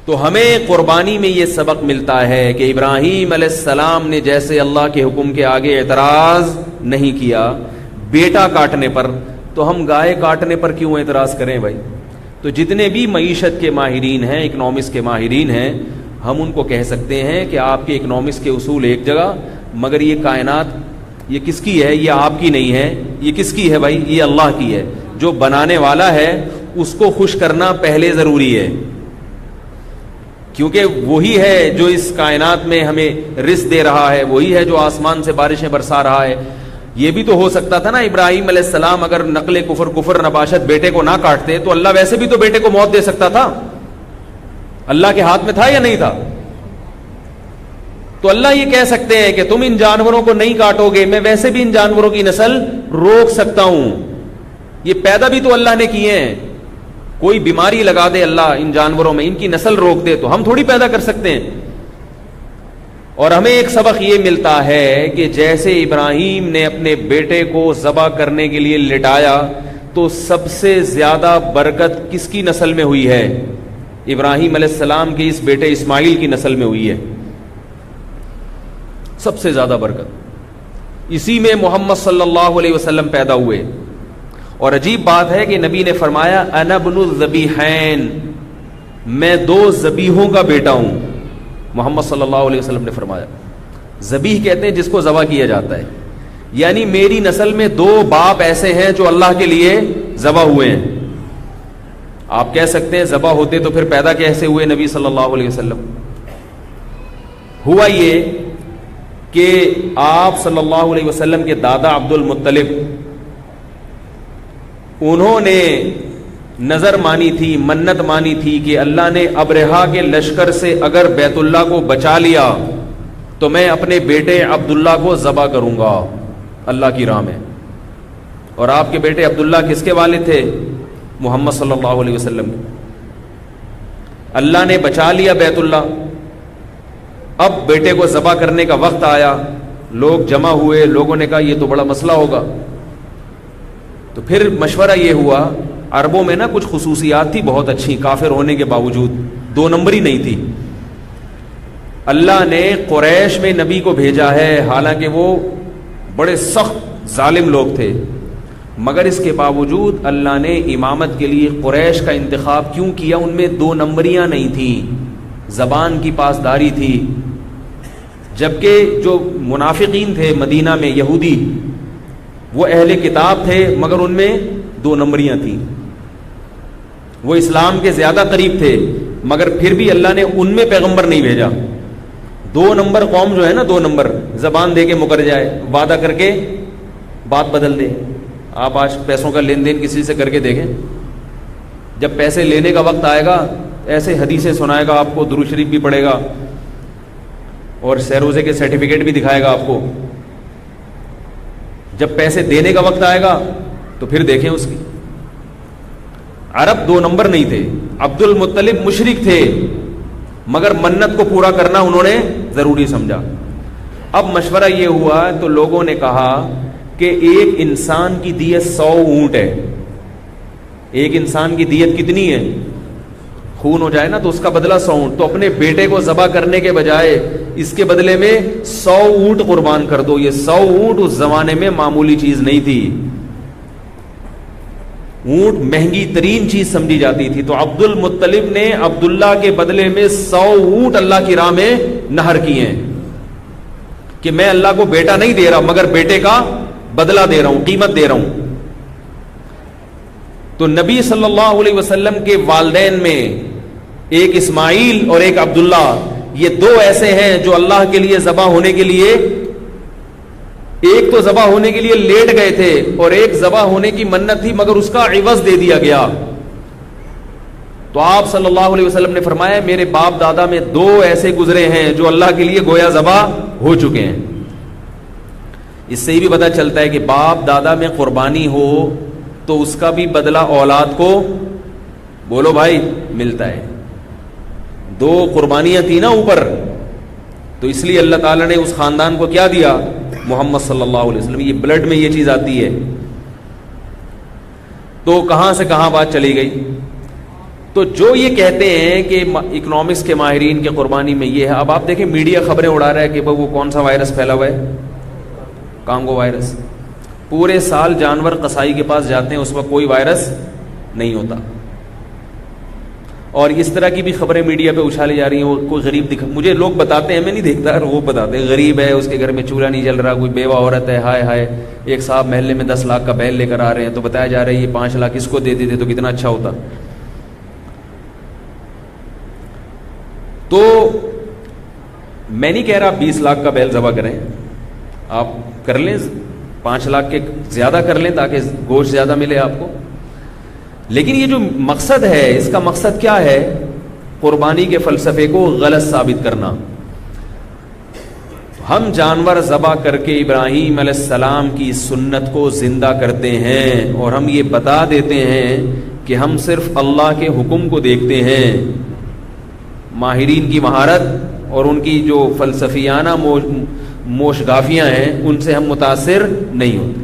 تو ہمیں قربانی میں یہ سبق ملتا ہے کہ ابراہیم علیہ السلام نے جیسے اللہ کے حکم کے آگے اعتراض نہیں کیا بیٹا کاٹنے پر، تو ہم گائے کاٹنے پر کیوں اعتراض کریں بھائی؟ تو جتنے بھی معیشت کے ماہرین ہیں، اکنامکس کے ماہرین ہیں، ہم ان کو کہہ سکتے ہیں کہ آپ کے اکنامکس کے اصول ایک جگہ، مگر یہ کائنات یہ کس کی ہے؟ یہ آپ کی نہیں ہے، یہ کس کی ہے بھائی؟ یہ اللہ کی ہے۔ جو بنانے والا ہے اس کو خوش کرنا پہلے ضروری ہے، کیونکہ وہی ہے جو اس کائنات میں ہمیں رزق دے رہا ہے، وہی ہے جو آسمان سے بارشیں برسا رہا ہے۔ یہ بھی تو ہو سکتا تھا نا، ابراہیم علیہ السلام اگر نقل کفر نباشت بیٹے کو نہ کاٹتے تو اللہ ویسے بھی تو بیٹے کو موت دے سکتا تھا۔ اللہ کے ہاتھ میں تھا یا نہیں تھا؟ تو اللہ یہ کہہ سکتے ہیں کہ تم ان جانوروں کو نہیں کاٹو گے، میں ویسے بھی ان جانوروں کی نسل روک سکتا ہوں۔ یہ پیدا بھی تو اللہ نے کیے ہیں، کوئی بیماری لگا دے اللہ ان جانوروں میں، ان کی نسل روک دے تو ہم تھوڑی پیدا کر سکتے ہیں۔ اور ہمیں ایک سبق یہ ملتا ہے کہ جیسے ابراہیم نے اپنے بیٹے کو ذبح کرنے کے لیے لٹایا تو سب سے زیادہ برکت کس کی نسل میں ہوئی ہے؟ ابراہیم علیہ السلام کے اس بیٹے اسماعیل کی نسل میں ہوئی ہے سب سے زیادہ برکت۔ اسی میں محمد صلی اللہ علیہ وسلم پیدا ہوئے، اور عجیب بات ہے کہ نبی نے فرمایا انا ابن الذبیحین، میں دو ذبیحوں کا بیٹا ہوں۔ محمد صلی اللہ علیہ وسلم نے فرمایا، ذبیح کہتے ہیں جس کو ذبح کیا جاتا ہے، یعنی میری نسل میں دو باپ ایسے ہیں جو اللہ کے لیے ذبح ہوئے ہیں۔ آپ کہہ سکتے ہیں ذبح ہوتے تو پھر پیدا کیسے ہوئے نبی صلی اللہ علیہ وسلم؟ ہوا یہ کہ آپ صلی اللہ علیہ وسلم کے دادا عبد المطلب، انہوں نے نظر مانی تھی، منت مانی تھی کہ اللہ نے ابرہا کے لشکر سے اگر بیت اللہ کو بچا لیا تو میں اپنے بیٹے عبداللہ کو ذبح کروں گا اللہ کی راہ میں۔ اور آپ کے بیٹے عبداللہ کس کے والد تھے؟ محمد صلی اللہ علیہ وسلم۔ اللہ نے بچا لیا بیت اللہ، اب بیٹے کو ذبح کرنے کا وقت آیا، لوگ جمع ہوئے، لوگوں نے کہا یہ تو بڑا مسئلہ ہوگا۔ تو پھر مشورہ یہ ہوا، عربوں میں نا کچھ خصوصیات تھی بہت اچھی، کافر ہونے کے باوجود دو نمبری نہیں تھی۔ اللہ نے قریش میں نبی کو بھیجا ہے، حالانکہ وہ بڑے سخت ظالم لوگ تھے، مگر اس کے باوجود اللہ نے امامت کے لیے قریش کا انتخاب کیوں کیا؟ ان میں دو نمبریاں نہیں تھیں، زبان کی پاسداری تھی، جبکہ جو منافقین تھے مدینہ میں یہودی وہ اہل کتاب تھے، مگر ان میں دو نمبریاں تھیں، وہ اسلام کے زیادہ قریب تھے، مگر پھر بھی اللہ نے ان میں پیغمبر نہیں بھیجا۔ دو نمبر قوم جو ہے نا، دو نمبر، زبان دے کے مکر جائے، وعدہ کر کے بات بدل دے۔ آپ آج پیسوں کا لین دین کسی سے کر کے دیکھیں، جب پیسے لینے کا وقت آئے گا ایسے حدیثیں سنائے گا آپ کو، درود شریف بھی پڑھے گا اور سیروزے کے سرٹیفکیٹ بھی دکھائے گا آپ کو۔ جب پیسے دینے کا وقت آئے گا تو پھر دیکھیں اس کی۔ عرب دو نمبر نہیں تھے، عبد المطلب مشرک تھے، مگر منت کو پورا کرنا انہوں نے ضروری سمجھا۔ اب مشورہ یہ ہوا تو لوگوں نے کہا کہ ایک انسان کی دیت 100 اونٹ ہے۔ ایک انسان کی دیت کتنی ہے؟ خون ہو جائے نا تو اس کا بدلہ 100 اونٹ، تو اپنے بیٹے کو ذبح کرنے کے بجائے اس کے بدلے میں 100 اونٹ قربان کر دو۔ یہ 100 اونٹ اس زمانے میں معمولی چیز نہیں تھی، اونٹ مہنگی ترین چیز سمجھی جاتی تھی۔ تو عبد المطلب نے عبداللہ کے بدلے میں 100 اونٹ اللہ کی راہ میں نہر کیے ہیں کہ میں اللہ کو بیٹا نہیں دے رہا مگر بیٹے کا بدلہ دے رہا ہوں، قیمت دے رہا ہوں۔ تو نبی صلی اللہ علیہ وسلم کے والدین میں ایک اسماعیل اور ایک عبداللہ، یہ دو ایسے ہیں جو اللہ کے لیے ذبح ہونے کے لیے، ایک تو ذبح ہونے کے لیے لیٹ گئے تھے اور ایک ذبح ہونے کی منت تھی مگر اس کا عوض دے دیا گیا۔ تو آپ صلی اللہ علیہ وسلم نے فرمایا میرے باپ دادا میں دو ایسے گزرے ہیں جو اللہ کے لیے گویا ذبح ہو چکے ہیں۔ اس سے یہ بھی پتہ چلتا ہے کہ باپ دادا میں قربانی ہو تو اس کا بھی بدلہ اولاد کو، بولو بھائی، ملتا ہے۔ دو قربانیاں تھیں نا اوپر، تو اس لیے اللہ تعالیٰ نے اس خاندان کو کیا دیا؟ محمد صلی اللہ علیہ وسلم۔ یہ بلڈ میں یہ چیز آتی ہے۔ تو کہاں سے کہاں بات چلی گئی؟ تو جو یہ کہتے ہیں کہ اکنامکس کے ماہرین کے قربانی میں یہ ہے، اب آپ دیکھیں میڈیا خبریں اڑا رہا ہے کہ وہ کون سا وائرس پھیلا ہوا ہے، کانگو وائرس. پورے سال جانور قصائی کے پاس جاتے ہیں، اس وقت کوئی وائرس نہیں ہوتا. اور اس طرح کی بھی خبریں میڈیا پہ اچھالی جا رہی ہیں. وہ کوئی غریب مجھے لوگ بتاتے ہیں، میں نہیں دیکھتا، وہ بتاتے ہیں غریب ہے، اس کے گھر میں چولہا نہیں جل رہا، کوئی بیوہ عورت ہے، ہائے ہائے ایک صاحب محلے میں 10 لاکھ کا بیل لے کر آ رہے ہیں، تو بتایا جا رہا ہے یہ 5 لاکھ اس کو دے دیتے تو کتنا اچھا ہوتا. تو میں نہیں کہہ رہا 20 لاکھ کا بیل ذبح کریں، آپ کر لیں 5 لاکھ کے زیادہ کر لیں تاکہ گوشت زیادہ ملے آپ کو. لیکن یہ جو مقصد ہے، اس کا مقصد کیا ہے؟ قربانی کے فلسفے کو غلط ثابت کرنا. ہم جانور ذبح کر کے ابراہیم علیہ السلام کی سنت کو زندہ کرتے ہیں، اور ہم یہ بتا دیتے ہیں کہ ہم صرف اللہ کے حکم کو دیکھتے ہیں. ماہرین کی مہارت اور ان کی جو فلسفیانہ موشگافیاں ہیں ان سے ہم متاثر نہیں ہوتے.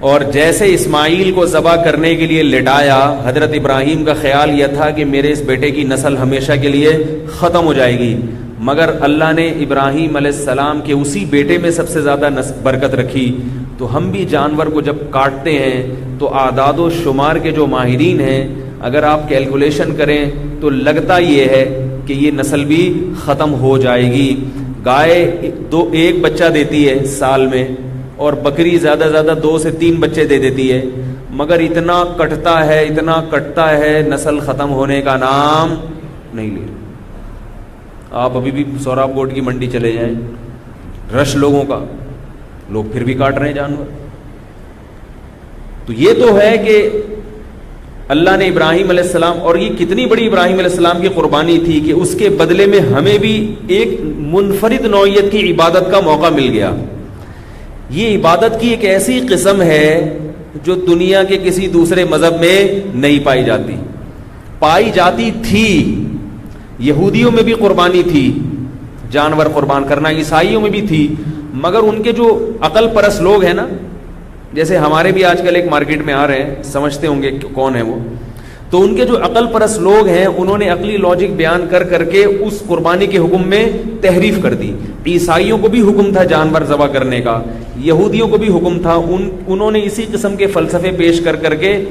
اور جیسے اسماعیل کو ذبح کرنے کے لیے لٹایا، حضرت ابراہیم کا خیال یہ تھا کہ میرے اس بیٹے کی نسل ہمیشہ کے لیے ختم ہو جائے گی، مگر اللہ نے ابراہیم علیہ السلام کے اسی بیٹے میں سب سے زیادہ برکت رکھی. تو ہم بھی جانور کو جب کاٹتے ہیں تو اعداد و شمار کے جو ماہرین ہیں، اگر آپ کیلکولیشن کریں تو لگتا یہ ہے کہ یہ نسل بھی ختم ہو جائے گی. گائے ایک بچہ دیتی ہے سال میں، اور بکری زیادہ زیادہ 2 سے 3 بچے دے دیتی ہے، مگر اتنا کٹتا ہے نسل ختم ہونے کا نام نہیں لے. آپ ابھی بھی سوراب گوٹ کی منڈی چلے جائیں، رش لوگوں کا، لوگ پھر بھی کاٹ رہے ہیں جانور. تو یہ تو ہے کہ اللہ نے ابراہیم علیہ السلام، اور یہ کتنی بڑی ابراہیم علیہ السلام کی قربانی تھی کہ اس کے بدلے میں ہمیں بھی ایک منفرد نوعیت کی عبادت کا موقع مل گیا. یہ عبادت کی ایک ایسی قسم ہے جو دنیا کے کسی دوسرے مذہب میں نہیں پائی جاتی تھی. یہودیوں میں بھی قربانی تھی، جانور قربان کرنا، عیسائیوں میں بھی تھی، مگر ان کے جو عقل پرست لوگ ہیں نا، جیسے ہمارے بھی آج کل ایک مارکیٹ میں آ رہے ہیں، سمجھتے ہوں گے کون ہے وہ، تو ان کے جو عقل پرست لوگ ہیں انہوں نے عقلی لاجک بیان کر کے اس قربانی کے حکم میں تحریف کر دی. عیسائیوں کو بھی حکم تھا جانور ذبح کرنے کا، یہودیوں کو بھی حکم تھا، انہوں نے اسی قسم کے فلسفے پیش کر کے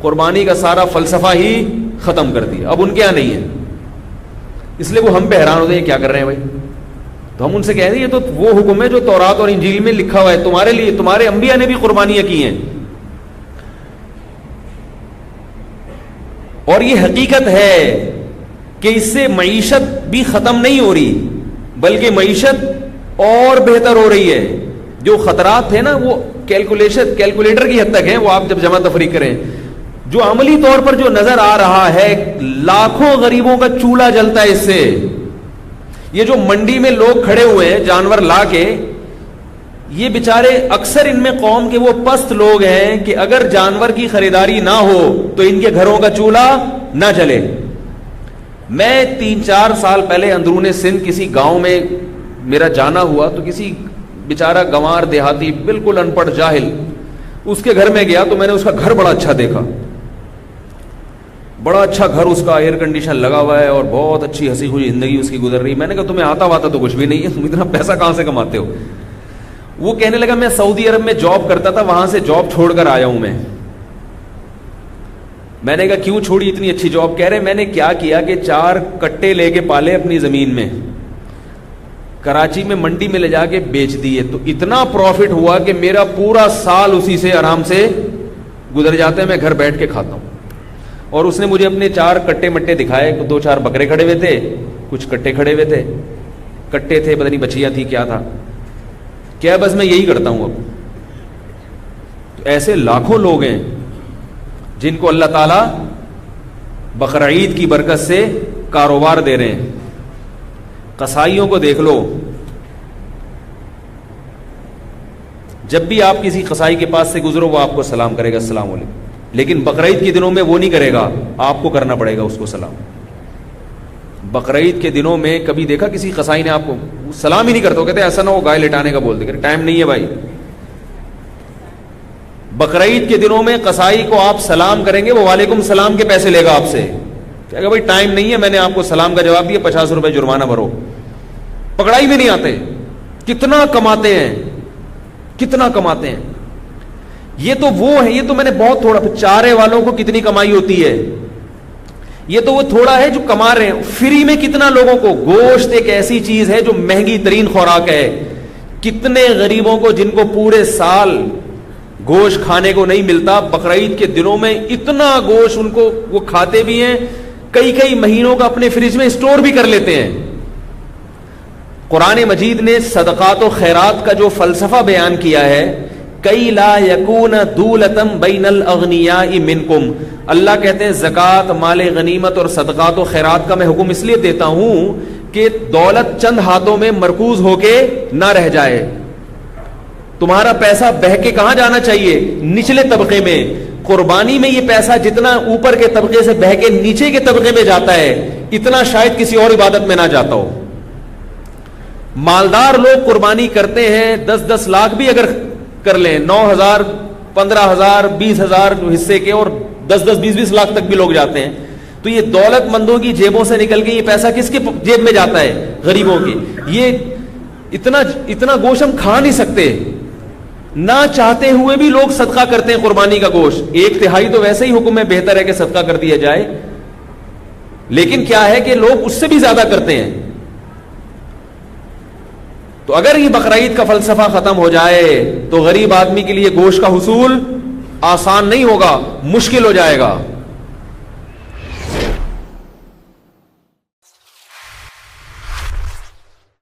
قربانی کا سارا فلسفہ ہی ختم کر دیا. اب ان کے یہاں نہیں ہے، اس لیے وہ ہم پہ حیران ہوتے ہیں کیا کر رہے ہیں بھائی. تو ہم ان سے کہہ رہے ہیں یہ تو وہ حکم ہے جو تورات اور انجیل میں لکھا ہوا ہے، تمہارے لیے تمہارے انبیاء نے بھی قربانیاں کی ہیں. اور یہ حقیقت ہے کہ اس سے معیشت بھی ختم نہیں ہو رہی بلکہ معیشت اور بہتر ہو رہی ہے. جو خطرات تھے نا وہ کیلکولیٹر کی حد تک ہیں، وہ آپ جب جمع تفریق کریں. جو عملی طور پر جو نظر آ رہا ہے، لاکھوں غریبوں کا چولہا جلتا ہے اس سے. یہ جو منڈی میں لوگ کھڑے ہوئے ہیں جانور لا کے، یہ بیچارے اکثر ان میں قوم کے وہ پست لوگ ہیں کہ اگر جانور کی خریداری نہ ہو تو ان کے گھروں کا چولہا نہ جلے. میں 3-4 سال پہلے اندرون سندھ کسی گاؤں میں میرا جانا ہوا، تو کسی بیچارہ گنوار دیہاتی بالکل ان پڑھ جاہل، اس کے گھر میں گیا تو میں نے اس کا گھر بڑا اچھا دیکھا، بڑا اچھا گھر، اس کا ایئر کنڈیشن لگا ہوا ہے اور بہت اچھی ہنسی خوشی زندگی اس کی گزر رہی. میں نے کہا تمہیں آتا واتا تو کچھ بھی نہیں ہے، تم اتنا پیسہ کہاں سے کماتے ہو؟ وہ کہنے لگا میں سعودی عرب میں جاب کرتا تھا، وہاں سے جاب چھوڑ کر آیا ہوں میں نے کہا کیوں چھوڑی اتنی اچھی جاب؟ کہہ رہے میں نے کیا کیا کہ 4 کٹے لے کے پالے اپنی زمین میں، کراچی میں منڈی میں لے جا کے بیچ دیے، تو اتنا پروفٹ ہوا کہ میرا پورا سال اسی سے آرام سے گزر جاتا ہے، میں گھر بیٹھ کے کھاتا ہوں. اور اس نے مجھے اپنے 4 کٹے مٹے دکھائے، 2-4 بکرے کھڑے ہوئے تھے، کچھ کٹے کھڑے ہوئے تھے، کٹے تھے پتہ نہیں بچیاں تھی کیا تھا، کیا بس میں یہی کرتا ہوں. اب تو ایسے لاکھوں لوگ ہیں جن کو اللہ تعالیٰ بقرعید کی برکت سے کاروبار دے رہے ہیں. قصائیوں کو دیکھ لو، جب بھی آپ کسی قصائی کے پاس سے گزرو وہ آپ کو سلام کرے گا، السلام علیکم، لیکن بقرعید کے دنوں میں وہ نہیں کرے گا، آپ کو کرنا پڑے گا اس کو سلام. بقرعید کے دنوں میں کبھی دیکھا کسی قصائی نے آپ کو سلام ہی نہیں کرتا؟ کہتے ایسا نہ ہو گائے لٹانے کا بول دے، ٹائم نہیں ہے بھائی. بقرعید کے دنوں میں قصائی کو آپ سلام کریں گے، وہ وعلیکم السلام کے پیسے لے گا آپ سے، کہے گا بھائی ٹائم نہیں ہے، میں نے آپ کو سلام کا جواب دیا، 50 روپے جرمانہ بھرو. پکڑائی میں نہیں آتے. کتنا کماتے ہیں، کتنا کماتے ہیں. یہ تو وہ ہے، یہ تو میں نے بہت تھوڑا. چارے والوں کو کتنی کمائی ہوتی ہے، یہ تو وہ تھوڑا ہے جو کما رہے ہیں. فری میں کتنا لوگوں کو. گوشت ایک ایسی چیز ہے جو مہنگی ترین خوراک ہے. کتنے غریبوں کو جن کو پورے سال گوشت کھانے کو نہیں ملتا، بقرعید کے دنوں میں اتنا گوشت ان کو، وہ کھاتے بھی ہیں، کئی کئی مہینوں کا اپنے فریج میں اسٹور بھی کر لیتے ہیں. قرآن مجید نے صدقات و خیرات کا جو فلسفہ بیان کیا ہے، کئی لا یکون دولتم بین الاغنیاء منکم، اللہ کہتے ہیں زکوٰۃ، مال غنیمت اور صدقات و خیرات کا میں حکم اس لیے دیتا ہوں کہ دولت چند ہاتھوں میں مرکوز ہو کے نہ رہ جائے. تمہارا پیسہ بہہ کے کہاں جانا چاہیے؟ نچلے طبقے میں. قربانی میں یہ پیسہ جتنا اوپر کے طبقے سے بہہ کے نیچے کے طبقے میں جاتا ہے، اتنا شاید کسی اور عبادت میں نہ جاتا ہو. مالدار لوگ قربانی کرتے ہیں 10-10 لاکھ بھی اگر کر لیں، 9,000 15,000 20,000 حصے کے، اور 10-10 20-20 لاکھ تک بھی لوگ جاتے ہیں. تو یہ دولت مندوں کی جیبوں سے نکل کے یہ پیسہ کس کی جیب میں جاتا ہے؟ غریبوں کی. یہ اتنا گوشت ہم کھا نہیں سکتے. نہ چاہتے ہوئے بھی لوگ صدقہ کرتے ہیں قربانی کا گوشت. 1/3 تو ویسے ہی حکم ہے، بہتر ہے کہ صدقہ کر دیا جائے، لیکن کیا ہے کہ لوگ اس سے بھی زیادہ کرتے ہیں. تو اگر یہ بقرعید کا فلسفہ ختم ہو جائے تو غریب آدمی کے لیے گوشت کا حصول آسان نہیں ہوگا، مشکل ہو جائے گا.